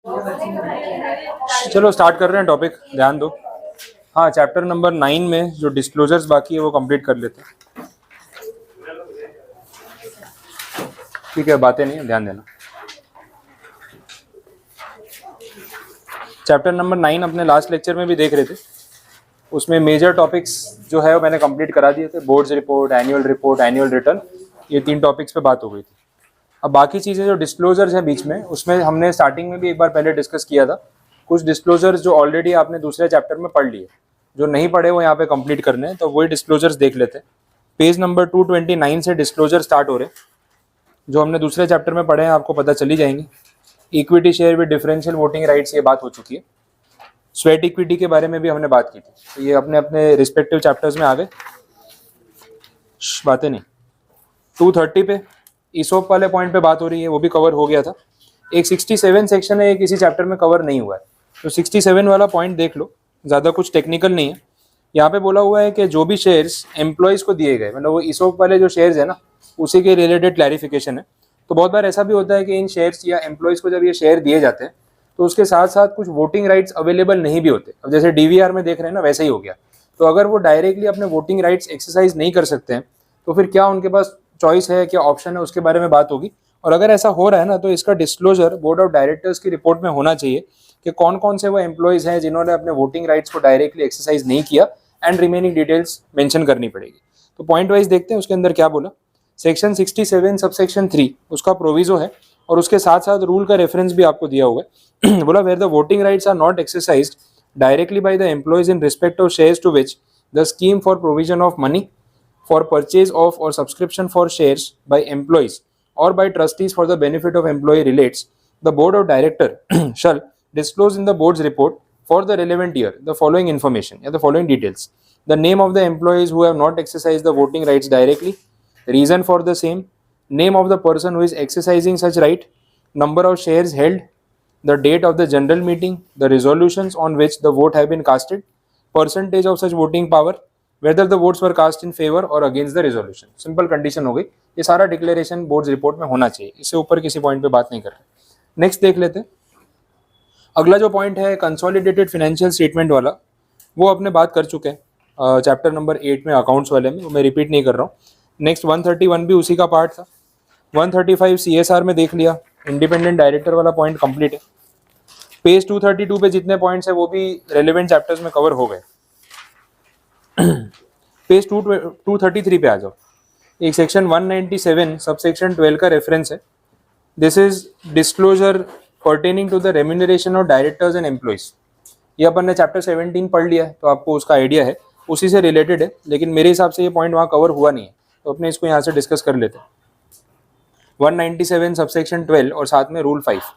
चलो स्टार्ट कर रहे हैं टॉपिक, ध्यान दो। हाँ, चैप्टर नंबर 9 में जो डिस्क्लोजर्स बाकी है वो कंप्लीट कर लेते हैं। ठीक है, बातें नहीं है, ध्यान देना। चैप्टर नंबर 9 अपने लास्ट लेक्चर में भी देख रहे थे, उसमें मेजर टॉपिक्स जो है वो मैंने कंप्लीट करा दिए थे। बोर्ड्स रिपोर्ट, एनुअल रिटर्न, ये 3 टॉपिक्स पे बात हो गई थी। अब बाकी चीज़ें जो डिस्क्लोजर्स हैं बीच में, उसमें हमने स्टार्टिंग में भी एक बार पहले डिस्कस किया था। कुछ डिस्क्लोजर्स जो ऑलरेडी आपने दूसरे चैप्टर में पढ़ लिए, जो नहीं पढ़े वो यहाँ पे कंप्लीट करने हैं, तो वही डिस्क्लोजर्स देख लेते हैं। पेज नंबर 229 से डिस्क्लोजर स्टार्ट हो रहे हैं, जो हमने दूसरे चैप्टर में पढ़े हैं, आपको पता चली जाएंगे। Equity share with differential voting rights, ये बात हो चुकी है। स्वेट इक्विटी के बारे में भी हमने बात की थी, तो ये अपने अपने रिस्पेक्टिव चैप्टर्स में आ गए, बातें नहीं। 230 पे ईसोप वाले पॉइंट पे बात हो रही है, वो भी कवर हो गया था। एक 67 सेक्शन है, ये किसी चैप्टर में कवर नहीं हुआ है, तो 67 वाला पॉइंट देख लो, ज़्यादा कुछ टेक्निकल नहीं है। यहाँ पे बोला हुआ है कि जो भी शेयर्स एम्प्लॉयज़ को दिए गए, मतलब वो ईसोप वाले जो शेयर्स है ना, उसी के रिलेटेड क्लैरिफिकेशन है। तो बहुत बार ऐसा भी होता है कि इन शेयर्स या एम्प्लॉयज़ को जब ये शेयर दिए जाते हैं तो उसके साथ साथ कुछ वोटिंग राइट्स अवेलेबल नहीं भी होते। अब जैसे DVR में देख रहे हैं ना, वैसे ही हो गया। तो अगर वो डायरेक्टली अपने वोटिंग राइट्स एक्सरसाइज नहीं कर सकते हैं तो फिर क्या उनके पास चॉइस है, क्या ऑप्शन है, उसके बारे में बात होगी। और अगर ऐसा हो रहा है ना, तो इसका डिस्क्लोजर बोर्ड ऑफ डायरेक्टर्स की रिपोर्ट में होना चाहिए कि कौन कौन से वो एम्प्लॉयज़ हैं जिन्होंने अपने वोटिंग राइट्स को डायरेक्टली एक्सरसाइज नहीं किया, एंड रिमेनिंग डिटेल्स मेंशन करनी पड़ेगी। तो पॉइंट वाइज देखते हैं उसके अंदर क्या बोला। सेक्शन 67 सबसेक्शन 3 उसका प्रोविजो है, और उसके साथ साथ रूल का रेफरेंस भी आपको दिया हुआ है। बोला where the voting rights are not exercised directly by the employees in respect of shares to which the scheme for provision of money for purchase of or subscription for shares by employees or by trustees for the benefit of employee relates, the board of director shall disclose in the board's report for the relevant year the following information, the following details: the name of the employees who have not exercised the voting rights directly, reason for the same, name of the person who is exercising such right, number of shares held, the date of the general meeting, the resolutions on which the vote have been casted, percentage of such voting power, whether the votes were cast in favor or against the resolution। Simple condition हो गई। ये सारा declaration board report में होना चाहिए, इससे ऊपर किसी पॉइंट पे बात नहीं कर रहे। नेक्स्ट देख लेते हैं। अगला जो पॉइंट है कंसोलिडेटेड फाइनेंशियल स्टेटमेंट वाला, वो अपने बात कर चुके हैं चैप्टर नंबर 8 में, अकाउंट्स वाले में, वो मैं रिपीट नहीं कर रहा हूँ। नेक्स्ट 131 भी उसी का पार्ट था। 135 CSR में देख लिया, इंडिपेंडेंट डायरेक्टर वाला पॉइंट कंप्लीट है। पेज 232 पे जितने पॉइंट्स है वो भी रेलिवेंट चैप्टर्स में कवर हो गए। पेज 233 पे आ जाओ। एक सेक्शन 197 सबसेक्शन 12 का रेफरेंस है। This is disclosure pertaining to the remuneration of directors and employees. ये अपन ने चैप्टर 17 पढ़ लिया है, तो आपको उसका आइडिया है, उसी से रिलेटेड है, लेकिन मेरे हिसाब से ये पॉइंट वहाँ कवर हुआ नहीं है, तो अपने इसको यहाँ से डिस्कस कर लेते हैं। 197 सबसेक्शन 12 और साथ में रूल 5।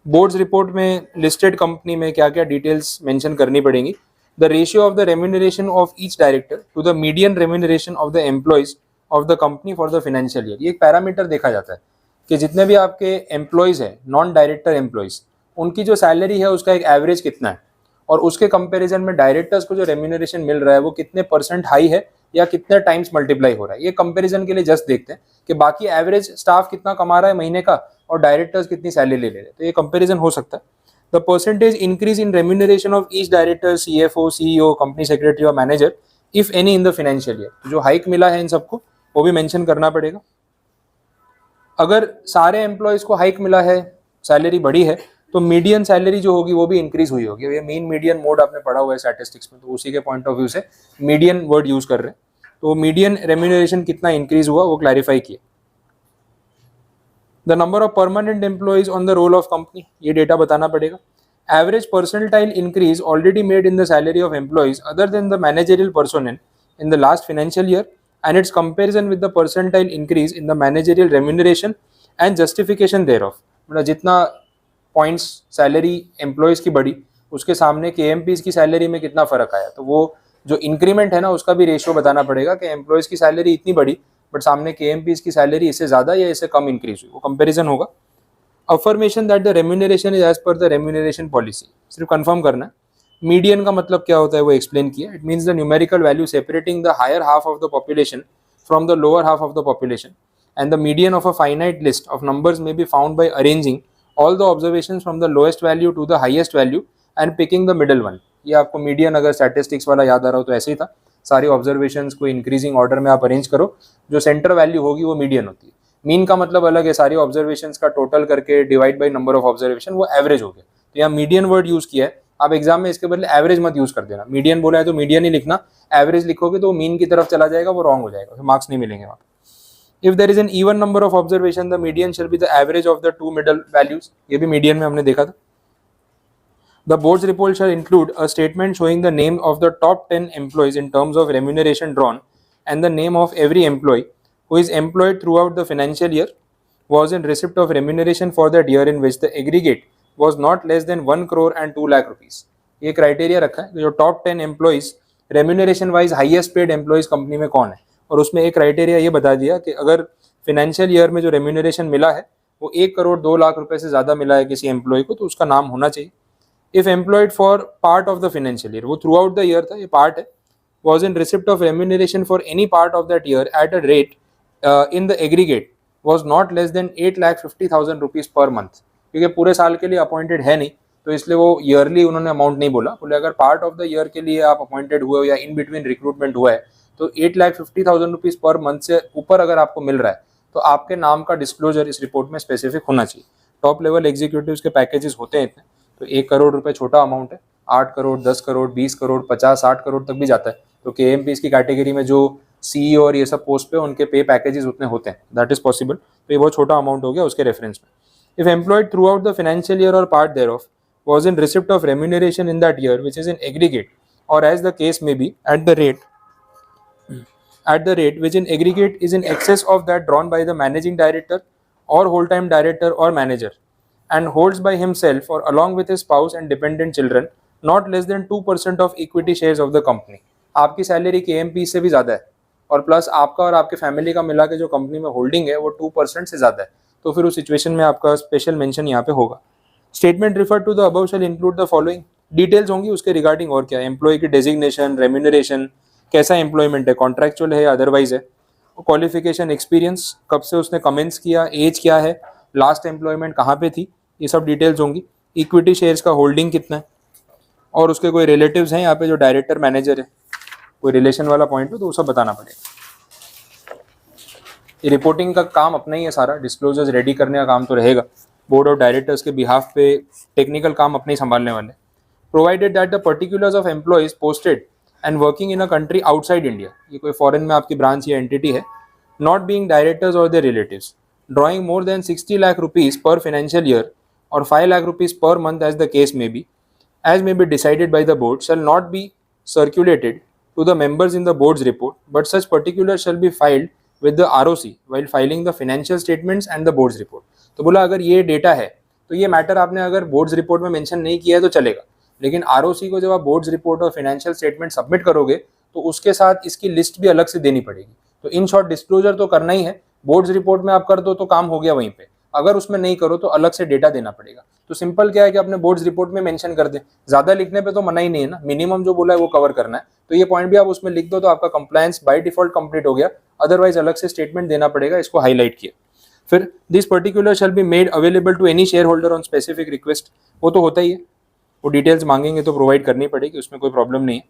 बोर्ड्स रिपोर्ट में लिस्टेड कंपनी में क्या क्या डिटेल्स मेंशन करनी पड़ेंगी। The ratio of the remuneration of each director to the median remuneration of the employees of the company for the financial year। ये एक पैरामीटर देखा जाता है कि जितने भी आपके एम्प्लॉयज़ हैं, नॉन डायरेक्टर एम्प्लॉयज़, उनकी जो सैलरी है उसका एक एवरेज कितना है, और उसके कंपैरिजन में डायरेक्टर्स को जो रेम्यूनरेशन मिल रहा है वो कितने % हाई है या कितने टाइम्स मल्टीप्लाई हो रहा है। ये कंपेरिजन के लिए जस्ट देखते हैं कि बाकी एवरेज स्टाफ कितना कमा रहा है महीने का और डायरेक्टर्स कितनी सैलरी ले रहे हैं, तो ये कंपेरिजन हो सकता है। The percentage increase in remuneration of each director, CFO, CEO, company secretary और manager, if any in the financial year। जो हाइक मिला है इन सबको वो भी मेंशन करना पड़ेगा। अगर सारे एम्प्लॉयज़ को हाइक मिला है, सैलरी बढ़ी है, तो मीडियन सैलरी जो होगी वो भी इंक्रीज हुई होगी। ये मीन मीडियन मोड आपने पढ़ा हुआ है स्टैटिस्टिक्स में, तो उसी के पॉइंट ऑफ व्यू से मीडियन वर्ड यूज कर रहे हैं। तो मीडियन रेम्यूनरेशन कितना इंक्रीज हुआ वो क्लैरिफाई किया। The number of permanent employees on the roll of company, ये डेटा बताना पड़ेगा। Average percentile increase already made in the salary of employees other than the managerial personnel in the last financial year, and its comparison with the percentile increase in the managerial remuneration and justification thereof। मतलब जितना points salary employees की बढ़ी उसके सामने KMPs की salary में कितना फ़र्क आया, तो वो जो इंक्रीमेंट है ना उसका भी रेशियो बताना पड़ेगा कि एम्प्लॉयज़ की सैलरी इतनी बढ़ी बट सामने KMPs की सैलरी इससे ज़्यादा या इससे कम इंक्रीज हुई, वो कंपैरिजन होगा। Affirmation that the remuneration is as per the remuneration policy, सिर्फ कंफर्म करना है। मीडियन का मतलब क्या होता है वो एक्सप्लेन किया। It means the numerical value separating the higher half of the population from the lower half of the population, and the median of a finite list of numbers may be found by arranging all the observations from the lowest value to the highest value and picking the middle one. ये आपको median अगर statistics वाला याद आ रहा हो तो ऐसे ही था, सारी ऑब्जर्वेशंस को इंक्रीजिंग ऑर्डर में आप अरेंज करो, जो सेंटर वैल्यू होगी वो मीडियन होती है। मीन का मतलब अलग है, सारी ऑब्जर्वेशंस का टोटल करके divide by number of observation, वो एवरेज हो गया। तो यहाँ मीडियन वर्ड यूज किया है, आप एग्जाम में इसके बदले एवरेज मत यूज कर देना। मीडियन बोला है तो मीडियन ही लिखना, एवरेज लिखोगे तो मीन की तरफ चला जाएगा, वो रॉन्ग हो जाएगा, फिर मार्क्स नहीं मिलेंगे वहाँ पे। If there is an even number of observation the median shall be the average of the two middle values, ये भी मीडियन में हमने देखा था। The board's report shall include a statement showing the name of the top 10 employees in terms of remuneration drawn and the name of every employee who is employed throughout the financial year, was in receipt of remuneration for that year in which the aggregate was not less than 1 crore and 2 lakh rupees. ये criteria रखा है जो top 10 employees remuneration wise highest paid employees company में कौन है, और उसमें एक क्राइटेरिया ये बता दिया कि अगर फाइनेंशियल ईयर में जो रेम्यूनरेशन मिला है वो 1 करोड़ 2 लाख रुपए से ज़्यादा मिला है किसी एम्प्लॉय को, तो उसका नाम होना चाहिए। If employed for part of the financial year, वो throughout the year था, ये part है, was in receipt of remuneration for any part of that year at a rate in the aggregate was not less than 8,50,000 rupees per month। क्योंकि पूरे साल के लिए appointed है नहीं, तो इसलिए वो ईयरली उन्होंने अमाउंट नहीं बोला, बोले अगर पार्ट ऑफ द ईयर के लिए आप अपॉइंटेड हुए हो या इन बिटवीन रिक्रूटमेंट हुआ है तो 8,50,000 रुपीज़ पर मंथ से ऊपर अगर आपको मिल रहा है तो आपके नाम का डिस्क्लोजर इस रिपोर्ट में स्पेसिफिक होना चाहिए। टॉप लेवल एग्जीक्यूटिव्स के पैकेजेस होते हैं इतने, तो 1 करोड़ रुपए छोटा अमाउंट है, 8 करोड़ 10 करोड़ 20 करोड़ 50 60 करोड़ तक भी जाता है। तो KMPs की कैटेगरी में जो CEO और ये सब पोस्ट पे उनके पे पैकेजेस उतने होते हैं, दैट इज पॉसिबल। तो ये बहुत छोटा अमाउंट हो गया उसके रेफरेंस में। If employed throughout the financial year और part thereof was in receipt of remuneration in that year which is in aggregate or as the case may be at the rate which in aggregate is in excess of that drawn by the managing director or whole-time director or manager and holds by himself or along with his spouse and dependent children not less than 2% of equity shares of the company। आपकी salary KMP से भी ज़्यादा है और plus आपका और आपके family का मिला के जो कंपनी में होल्डिंग है वो 2% से ज़्यादा है, तो फिर उस सिचुएशन में आपका स्पेशल मेंशन यहाँ पे होगा। Statement refer to the above shall include the following, details होंगी उसके रिगार्डिंग और क्या, एम्प्लॉय की डेजिग्नेशन, रेम्यूनरेशन, कैसा एम्प्लॉयमेंट है, कॉन्ट्रैक्चुअल है या अदरवाइज है, क्वालिफिकेशन, एक्सपीरियंस, कब से उसने कमेंस किया, एज क्या है, लास्ट एम्प्लॉयमेंट कहाँ पे थी, ये सब डिटेल्स होंगी। इक्विटी शेयर्स का होल्डिंग कितना है और उसके कोई रिलेटिव्स हैं यहाँ पे जो डायरेक्टर मैनेजर है, कोई रिलेशन वाला पॉइंट हो तो वो सब बताना पड़ेगा। ये रिपोर्टिंग का काम अपना ही है सारा, डिस्क्लोजर्स रेडी करने का काम तो रहेगा, बोर्ड ऑफ डायरेक्टर्स के बिहाफ पे टेक्निकल काम अपने ही संभालने वाले। Provided that the particulars of employees posted and working in a country outside India, ये कोई फॉरेन में आपकी ब्रांच या एंटिटी है, नॉट बीइंग डायरेक्टर्स और their relatives, drawing more than 60 lakh rupees per financial year और 5 lakh rupees per month as the case may be, as may be decided by the board, shall not be circulated to the members in the board's report, but such particulars shall be filed with the ROC while filing the financial statements and the board's report। तो बोला अगर ये data है तो ये matter आपने अगर boards report में मेंशन नहीं किया है तो चलेगा, लेकिन ROC को जब आप बोर्ड्स रिपोर्ट और फाइनेंशियल स्टेटमेंट सबमिट करोगे तो उसके साथ इसकी लिस्ट भी अलग से देनी पड़ेगी। तो इन शॉर्ट डिस्क्लोजर तो करना ही है, बोर्ड्स रिपोर्ट में आप कर दो तो काम हो गया वहीं पे, अगर उसमें नहीं करो तो अलग से डेटा देना पड़ेगा। तो सिंपल क्या है कि अपने बोर्ड्स रिपोर्ट में मेंशन कर दें, ज्यादा लिखने पे तो मना ही नहीं है ना, मिनिमम जो बोला है वो कवर करना है, तो ये पॉइंट भी आप उसमें लिख दो तो आपका कंप्लायंस बाय डिफॉल्ट कंप्लीट हो गया, अदरवाइज अलग से स्टेटमेंट देना पड़ेगा, इसको हाईलाइट किया। फिर this particular shall be made available to any shareholder on specific request, वो तो होता ही है, वो डिटेल्स मांगेंगे तो प्रोवाइड करनी पड़ेगी, उसमें कोई प्रॉब्लम नहीं है।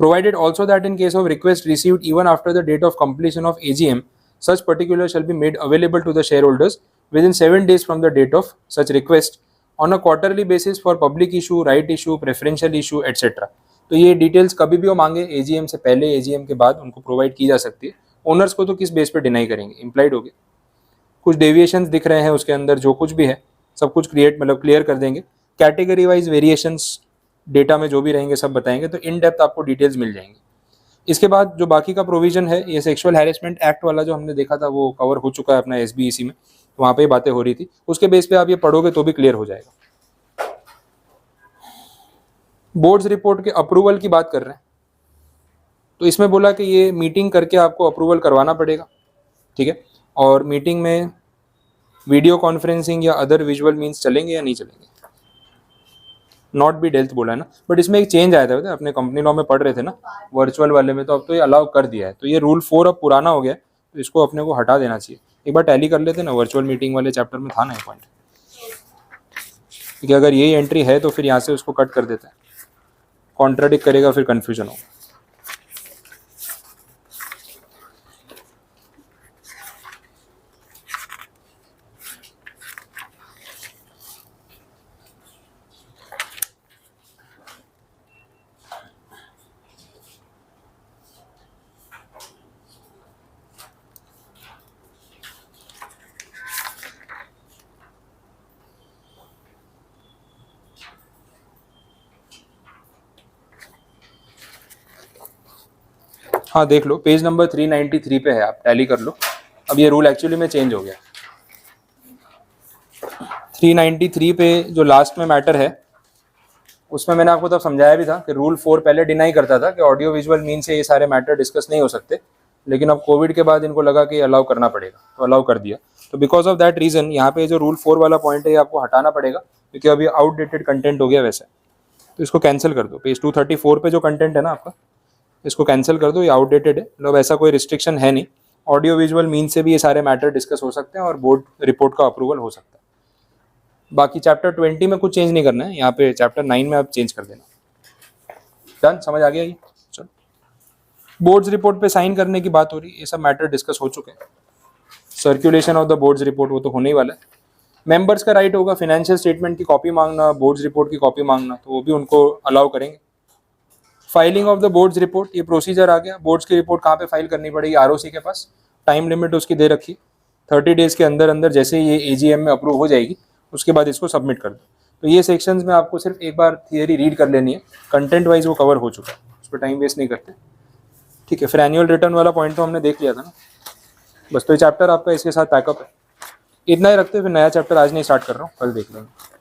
Provided also that in case of request received even after the date of completion of AGM, such particulars shall be made available to the shareholders within 7 days from the date of such request on a quarterly basis for public issue, right issue, preferential issue, etc। तो ये details कभी भी वो मांगे AGM से पहले, AGM के बाद उनको प्रोवाइड की जा सकती है। ओनर्स को तो किस बेस पे डिनाई करेंगे, इम्प्लाइड हो गए। कुछ डेविएशंस दिख रहे हैं उसके अंदर, जो कुछ भी है सब कुछ क्लियर कर देंगे। कैटेगरी वाइज वेरिएशंस डेटा में जो भी रहेंगे सब बताएंगे, तो इन डेप्थ आपको डिटेल्स मिल जाएंगी। इसके बाद जो बाकी का प्रोविजन है, ये सेक्सुअल हैरेसमेंट एक्ट वाला जो हमने देखा था वो कवर हो चुका है अपना SBEC में, तो वहाँ पे ही बातें हो रही थी, उसके बेस पे आप ये पढ़ोगे तो भी क्लियर हो जाएगा। बोर्ड्स रिपोर्ट के अप्रूवल की बात कर रहे हैं, तो इसमें बोला कि ये मीटिंग करके आपको अप्रूवल करवाना पड़ेगा, ठीक है, और मीटिंग में वीडियो कॉन्फ्रेंसिंग या अदर विजुअल मीन्स चलेंगे या नहीं चलेंगे, नॉट बी डेल्थ बोला है ना, बट इसमें एक चेंज आया था, अपने कंपनी लॉ में पढ़ रहे थे ना वर्चुअल वाले में, तो अब तो ये अलाउ कर दिया है, तो ये रूल 4 अब पुराना हो गया, तो इसको अपने को हटा देना चाहिए। एक बार टैली कर लेते ना, वर्चुअल मीटिंग वाले चैप्टर में था ना ये पॉइंट। क्योंकि अगर यही एंट्री है तो फिर यहाँ से उसको कट कर देता है, कॉन्ट्राडिक्ट करेगा, फिर कन्फ्यूजन होगा। हाँ देख लो, पेज नंबर 393 पे है, आप टैली कर लो। अब ये रूल एक्चुअली में चेंज हो गया। 393 पे जो लास्ट में मैटर है, उसमें मैंने आपको तब समझाया भी था कि रूल 4 पहले डिनाई करता था कि ऑडियो विजुअल मीन से ये सारे मैटर डिस्कस नहीं हो सकते, लेकिन अब कोविड के बाद इनको लगा कि अलाउ करना पड़ेगा, तो अलाउ कर दिया। तो बिकॉज ऑफ दैट रीजन यहाँ पे जो रूल 4 वाला पॉइंट है ये आपको हटाना पड़ेगा, क्योंकि अभी आउटडेटेड कंटेंट हो गया वैसे। तो इसको कैंसिल कर दो। पेज 234 पे जो कंटेंट है ना आपका, इसको कैंसिल कर दो, ये आउटडेटेड है। मतलब ऐसा कोई रिस्ट्रिक्शन है नहीं, ऑडियो विजुअल मीन से भी ये सारे मैटर डिस्कस हो सकते हैं और बोर्ड रिपोर्ट का अप्रूवल हो सकता है। बाकी चैप्टर 20 में कुछ चेंज नहीं करना है, यहाँ पे चैप्टर 9 में आप चेंज कर देना। डन, समझ आ गया ये? चलो, बोर्ड्स रिपोर्ट पे साइन करने की बात हो रही है, ये सब मैटर डिस्कस हो चुके हैं। Circulation of the boards report वो तो होने ही वाला है। मेंबर्स का राइट होगा फाइनेंशियल स्टेटमेंट की कॉपी मांगना, बोर्ड्स रिपोर्ट की कॉपी मांगना, तो वो भी उनको अलाउ करेंगे। Filing of the boards report, ये प्रोसीजर आ गया। बोर्ड्स की रिपोर्ट कहाँ पे फाइल करनी पड़ेगी? आरओसी के पास। टाइम लिमिट उसकी दे रखी, 30 डेज के अंदर अंदर जैसे ये एजीएम में अप्रूव हो जाएगी उसके बाद इसको सबमिट कर दो। तो ये सेक्शंस में आपको सिर्फ एक बार थियरी रीड कर लेनी है, कंटेंट वाइज वो कवर हो चुका है, उस पर टाइम वेस्ट नहीं करते। ठीक है, फिर एनुअल रिटर्न वाला पॉइंट तो हमने देख लिया था ना, बस। तो ये चैप्टर आपका इसके साथ पैकअप है। इतना ही रखते हैं, फिर नया चैप्टर आज नहीं स्टार्ट कर रहा हूँ, कल देख लेंगे।